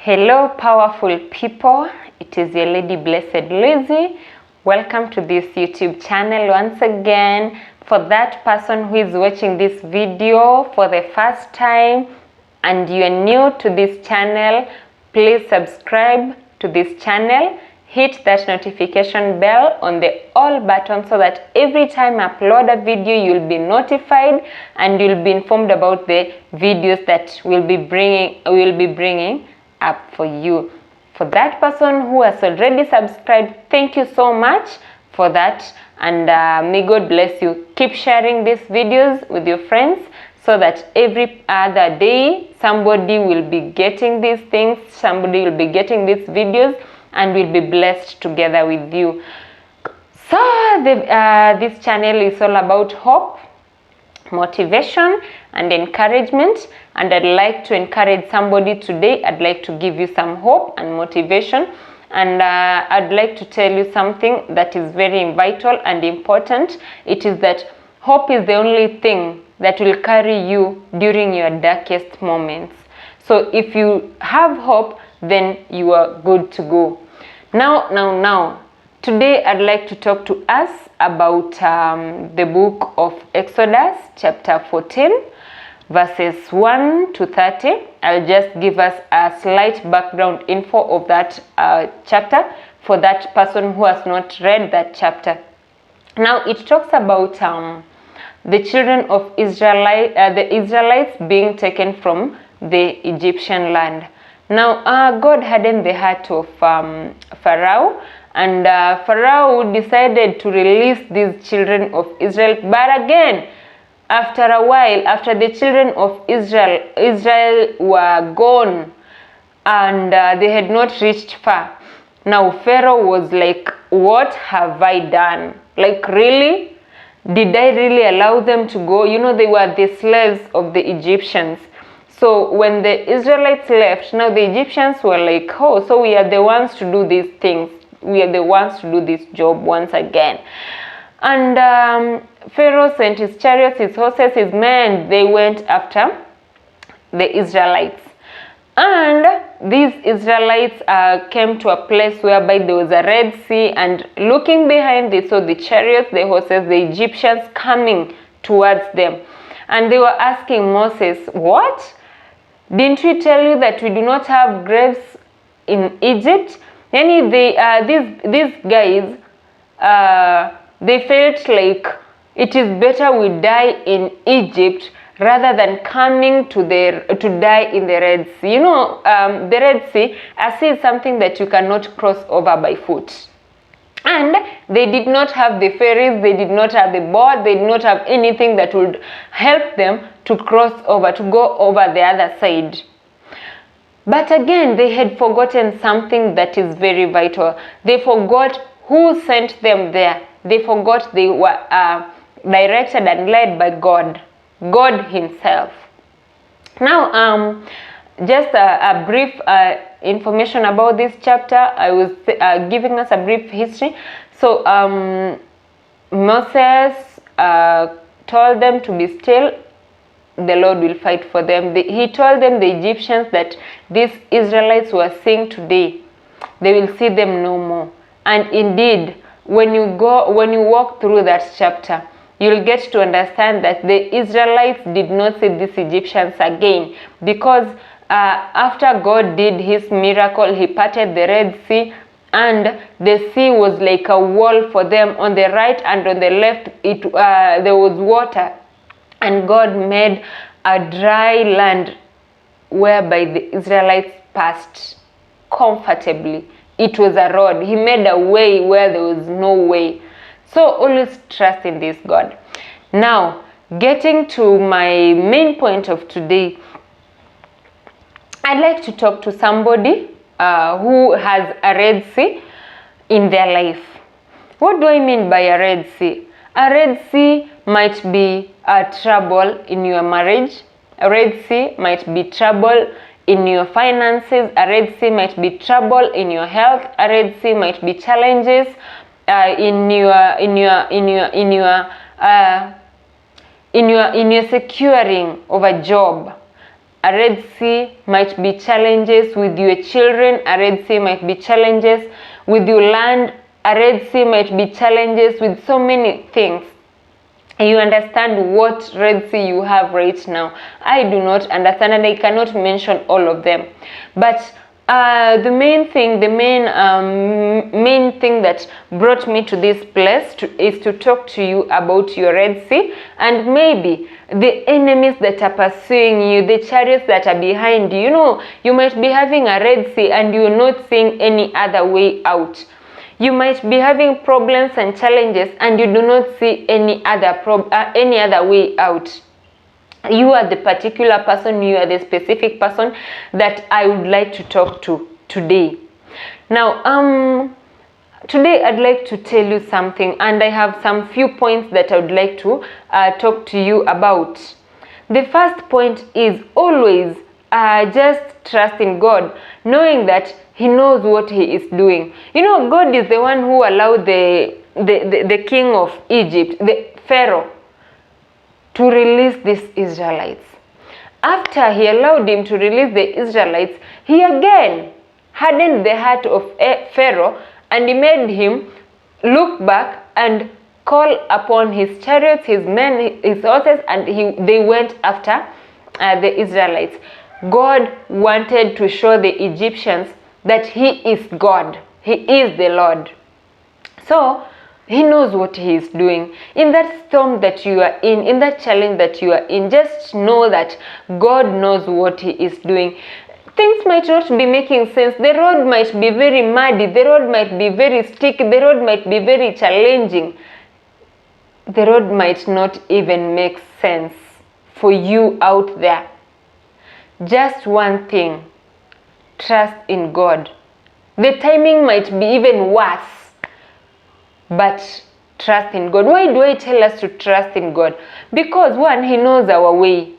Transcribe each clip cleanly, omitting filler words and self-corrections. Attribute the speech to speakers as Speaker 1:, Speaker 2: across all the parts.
Speaker 1: Hello powerful people, it is your lady Blessed Lizzie. Welcome to this YouTube channel once again. For that person who is watching this video for the first time and you are new to this channel, please subscribe to this channel. Hit that notification bell on the all button so that every time I upload a video you'll be notified and you'll be informed about the videos that we'll be bringing up for you. For that person who has already subscribed, thank you so much for that, and may God bless you. Keep sharing these videos with your friends so that every other day somebody will be getting these things, somebody will be getting these videos and will be blessed together with you. So this channel is all about hope, motivation and encouragement, and I'd like to encourage somebody today. I'd like to give you some hope and motivation, and I'd like to tell you something that is very vital and important. It is that hope is the only thing that will carry you during your darkest moments. So if you have hope, then you are good to go. Now today I'd like to talk to us about the book of Exodus chapter 14 verses 1 to 30. I'll just give us a slight background info of that chapter for that person who has not read that chapter. Now it talks about the children of Israel, the Israelites being taken from the Egyptian land. Now God hardened the heart of Pharaoh, and Pharaoh decided to release these children of Israel. But again, after a while, after the children of Israel were gone and they had not reached far, now Pharaoh was like, what have I done? Like, really? Did I really allow them to go? You know, they were the slaves of the Egyptians. So when the Israelites left, now the Egyptians were like, oh, so we are the ones to do these things. We are the ones to do this job once again. And Pharaoh sent his chariots, his horses, his men. They went after the Israelites. And these Israelites came to a place whereby there was a Red Sea, and looking behind, they saw the chariots, the horses, the Egyptians coming towards them. And they were asking Moses, what? Didn't we tell you that we do not have graves in Egypt? These guys, they felt like it is better we die in Egypt rather than coming to die in the Red Sea. You know, the Red Sea, a sea is something that you cannot cross over by foot. And they did not have the ferries, they did not have the boat, they did not have anything that would help them to cross over, to go over the other side. But again, they had forgotten something that is very vital. They forgot who sent them there. They forgot they were directed and led by God, God himself. Now, just a brief information about this chapter. I was giving us a brief history. So Moses told them to be still. The Lord will fight for them. He told them, the Egyptians, that these Israelites were seeing today, they will see them no more. And indeed, when you walk through that chapter, you'll get to understand that the Israelites did not see these Egyptians again, because after God did his miracle, he parted the Red Sea, and the sea was like a wall for them. On the right and on the left, there was water, and God made a dry land whereby the Israelites passed comfortably. It was a road. He made a way where there was no way. So always trust in this God. Now, getting to my main point of today, I'd like to talk to somebody who has a Red Sea in their life. What do I mean by a Red Sea? A Red Sea might be a trouble in your marriage. A Red Sea might be trouble in your finances. A Red Sea might be trouble in your health. A Red Sea might be challenges in your securing of a job. A Red Sea might be challenges with your children. A Red Sea might be challenges with your land. A Red Sea might be challenges with so many things. You understand what Red Sea you have right now? I do not understand, and I cannot mention all of them. But the main thing that brought me to this place is to talk to you about your Red Sea, and maybe the enemies that are pursuing you, the chariots that are behind you. You know, you might be having a Red Sea and you're not seeing any other way out. You might be having problems and challenges and you do not see any other way out. You are the particular person, you are the specific person that I would like to talk to today. Now, today I'd like to tell you something, and I have some few points that I would like to talk to you about. The first point is always just trust in God, knowing that He knows what He is doing. You know, God is the one who allowed the king of Egypt, the Pharaoh, to release these Israelites. After he allowed him to release the Israelites, he again hardened the heart of Pharaoh, and he made him look back and call upon his chariots, his men, his horses, and they went after the Israelites. God wanted to show the Egyptians that He is God. He is the Lord. So He knows what He is doing. In that storm that you are in that challenge that you are in, just know that God knows what He is doing. Things might not be making sense. The road might be very muddy. The road might be very sticky. The road might be very challenging. The road might not even make sense for you out there. Just one thing, trust in God. The timing might be even worse, but trust in God. Why do I tell us to trust in God? Because one, He knows our way.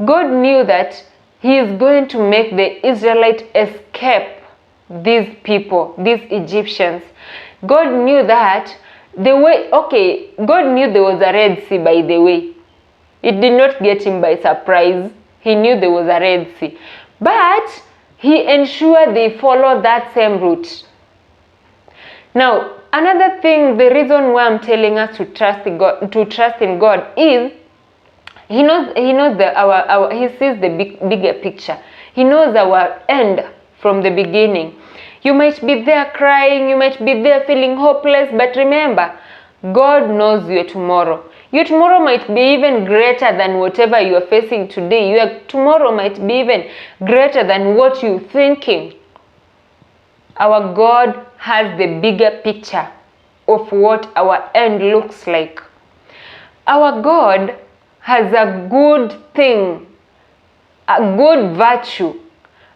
Speaker 1: God knew that He is going to make the Israelites escape these people, these Egyptians. God knew that God knew there was a Red Sea, by the way. It did not get Him by surprise. He knew there was a Red Sea. But He ensured they follow that same route. Now, another thing, the reason why I'm telling us to trust in God is He knows He sees the bigger picture. He knows our end from the beginning. You might be there crying, you might be there feeling hopeless, but remember, God knows your tomorrow. Your tomorrow might be even greater than whatever you are facing today. Your tomorrow might be even greater than what you're thinking. Our God has the bigger picture of what our end looks like. Our God has a good thing, a good virtue,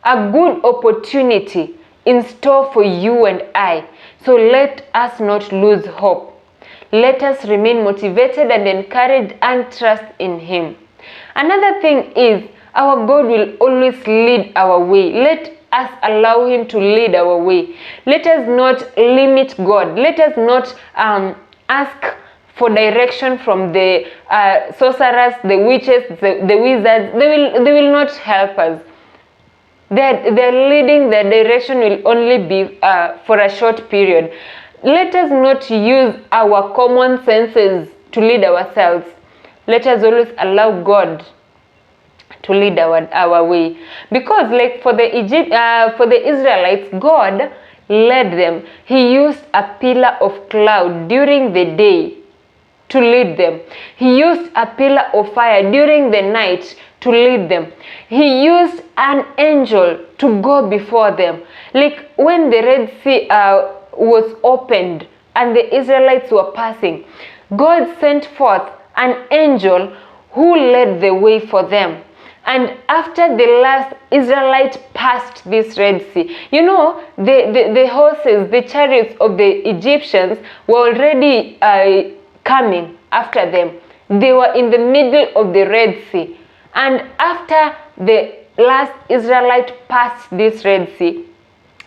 Speaker 1: a good opportunity in store for you and I. So let us not lose hope. Let us remain motivated and encouraged and trust in Him. Another thing is, our God will always lead our way. Let us allow Him to lead our way. Let us not limit God. Let us not ask for direction from the sorcerers, the witches, the wizards. They will not help us. Their leading, their direction will only be for a short period. Let us not use our common senses to lead ourselves. Let us always allow God to lead our way. Because like for the Israelites, God led them. He used a pillar of cloud during the day to lead them. He used a pillar of fire during the night to lead them. He used an angel to go before them. Like when the Red Sea was opened and the Israelites were passing, God sent forth an angel who led the way for them. And after the last Israelite passed this Red Sea, you know, the horses, the chariots of the Egyptians were already coming after them. They were in the middle of the Red Sea. And after the last Israelite passed this Red Sea,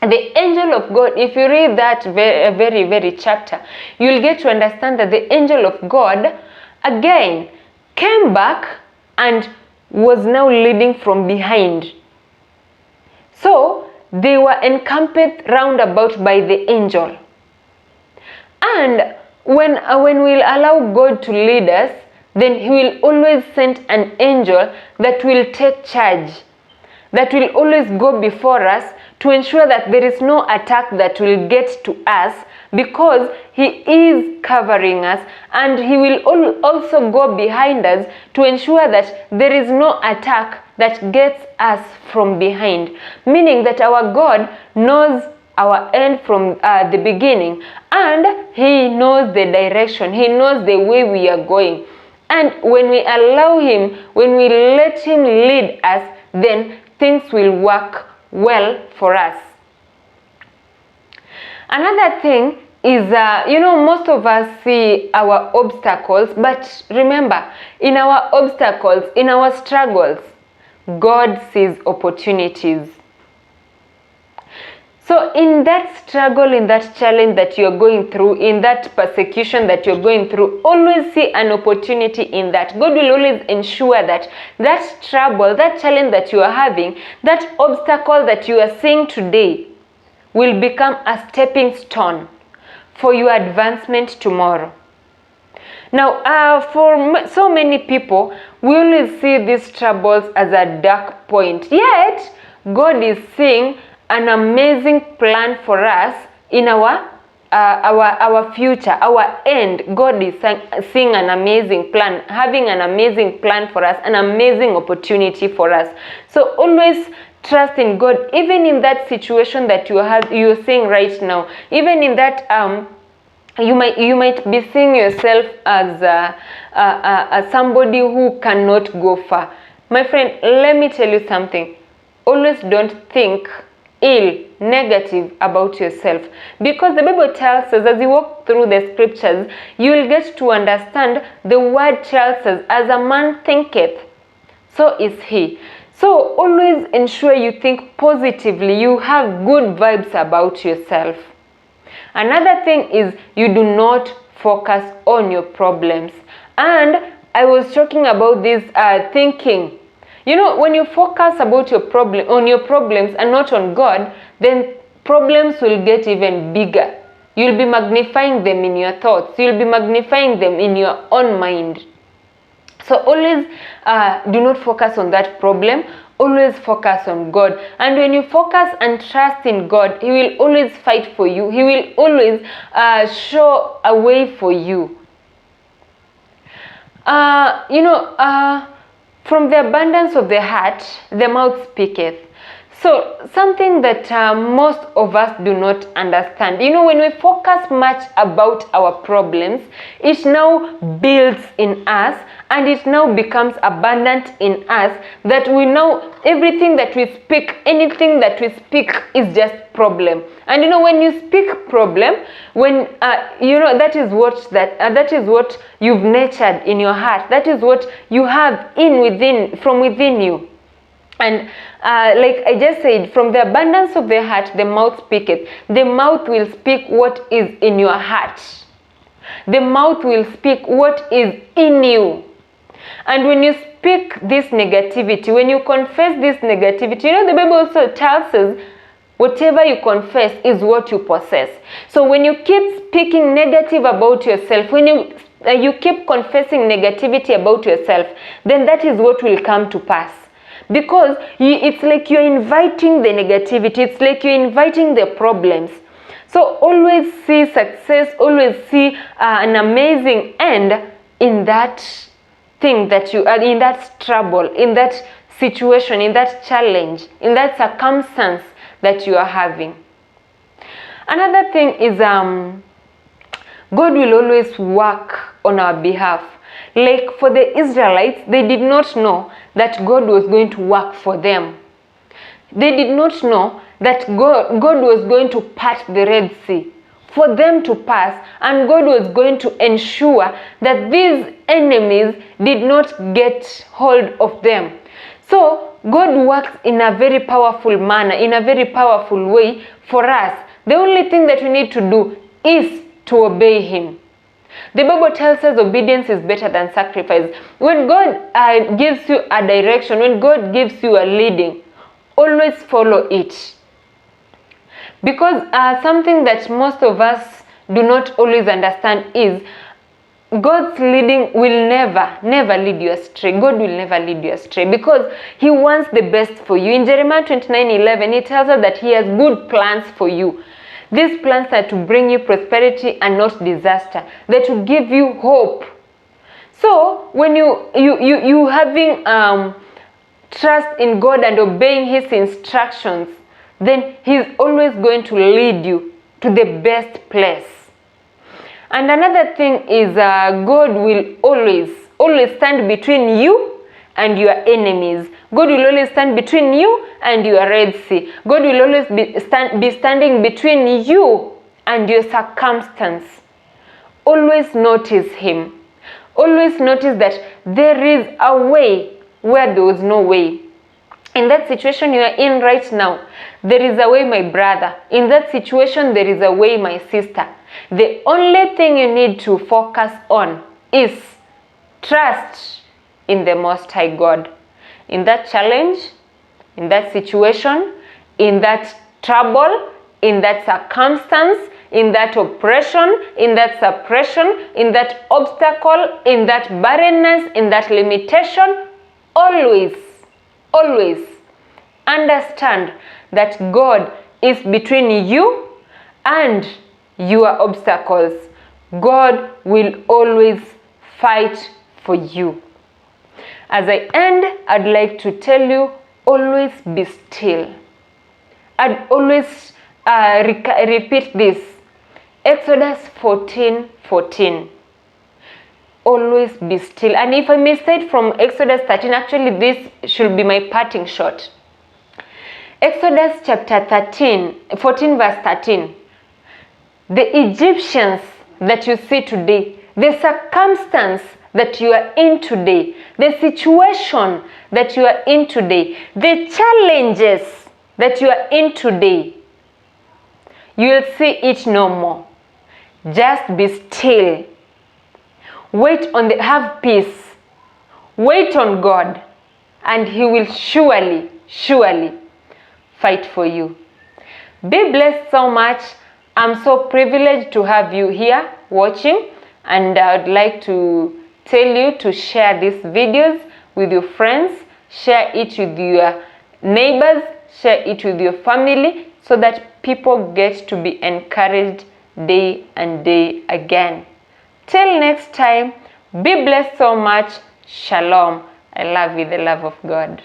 Speaker 1: the angel of God, if you read that very chapter, you'll get to understand that the angel of God again came back and was now leading from behind. So they were encamped round about by the angel. And when we'll allow God to lead us, then he will always send an angel that will take charge, that will always go before us to ensure that there is no attack that will get to us, because he is covering us, and he will also go behind us to ensure that there is no attack that gets us from behind. Meaning that our God knows our end from the beginning, and he knows the direction, he knows the way we are going. And when we allow him, when we let him lead us, then things will work well for us. Another thing is, most of us see our obstacles, but remember, in our obstacles, in our struggles, God sees opportunities. So in that struggle, in that challenge that you're going through, in that persecution that you're going through, always see an opportunity in that. God will always ensure that that trouble, that challenge that you are having, that obstacle that you are seeing today will become a stepping stone for your advancement tomorrow. Now, for so many people, we always see these troubles as a dark point. Yet, God is seeing an amazing plan for us in our future, our end. God is seeing an amazing plan, having an amazing plan for us, an amazing opportunity for us. So always trust in God, even in that situation that you're seeing right now, even in that you might be seeing yourself as somebody who cannot go far. My friend, let me tell you something. Always don't think ill, negative about yourself, because the Bible tells us, as you walk through the scriptures, you will get to understand the word tells us, as a man thinketh, so is he. So always ensure you think positively, you have good vibes about yourself. Another thing is, you do not focus on your problems. And I was talking about this thinking. You know, when you focus about on your problems and not on God, then problems will get even bigger. You'll be magnifying them in your thoughts. You'll be magnifying them in your own mind. So always do not focus on that problem. Always focus on God. And when you focus and trust in God, he will always fight for you. He will always show a way for you. From the abundance of the heart, the mouth speaketh. So something that most of us do not understand. You know, when we focus much about our problems, it now builds in us, and it now becomes abundant in us, that we know everything that we speak, anything that we speak is just problem. And you know, when you speak problem, when that is what you've nurtured in your heart. That is what you have from within you. And like I just said, from the abundance of the heart, the mouth speaketh. The mouth will speak what is in your heart. The mouth will speak what is in you. And when you speak this negativity, when you confess this negativity, you know, the Bible also tells us, whatever you confess is what you possess. So when you keep speaking negative about yourself, when you keep confessing negativity about yourself, then that is what will come to pass. Because it's like you're inviting the negativity, it's like you're inviting the problems. So always see success, always see an amazing end in that thing that you are in, that trouble, in that situation, in that challenge, in that circumstance that you are having. Another thing is God will always work on our behalf. Like for the Israelites, they did not know that God was going to work for them. They did not know that God was going to part the Red Sea for them to pass, and God was going to ensure that these enemies did not get hold of them. So God works in a very powerful manner, in a very powerful way for us. The only thing that we need to do is to obey him. The Bible tells us obedience is better than sacrifice. When God gives you a direction, when God gives you a leading, always follow it. Because something that most of us do not always understand is God's leading will never lead you astray. God will never lead you astray because He wants the best for you. In Jeremiah 29:11, He tells us that He has good plans for you. These plans are to bring you prosperity and not disaster. They're to give you hope. So when you having trust in God and obeying His instructions, then He's always going to lead you to the best place. And another thing is God will always stand between you and your enemies. God will always stand between you and your Red Sea. God will always be standing between you and your circumstance. Always notice Him. Always notice that there is a way where there was no way. In that situation you are in right now, there is a way, my brother. In that situation, there is a way, my sister. The only thing you need to focus on is trust in the Most High God. In that challenge, in that situation, in that trouble, in that circumstance, in that oppression, in that suppression, in that obstacle, in that barrenness, in that limitation, always understand that God is between you and your obstacles. God will always fight for you. As I end, I'd like to tell you, always be still. I'd always repeat this. Exodus 14:14. Always be still. And if I may say it from Exodus 13, actually this should be my parting shot. Exodus chapter 14 verse 13. The Egyptians that you see today, the circumstance that you are in today, the situation that you are in today, the challenges that you are in today, you will see it no more. Just be still. Wait on have peace. Wait on God, and He will surely fight for you. Be blessed so much. I'm so privileged to have you here watching, and I would like to tell you to share these videos with your friends, share it with your neighbors, share it with your family, so that people get to be encouraged day and day again. Till next time, be blessed so much. Shalom. I love you, the love of God.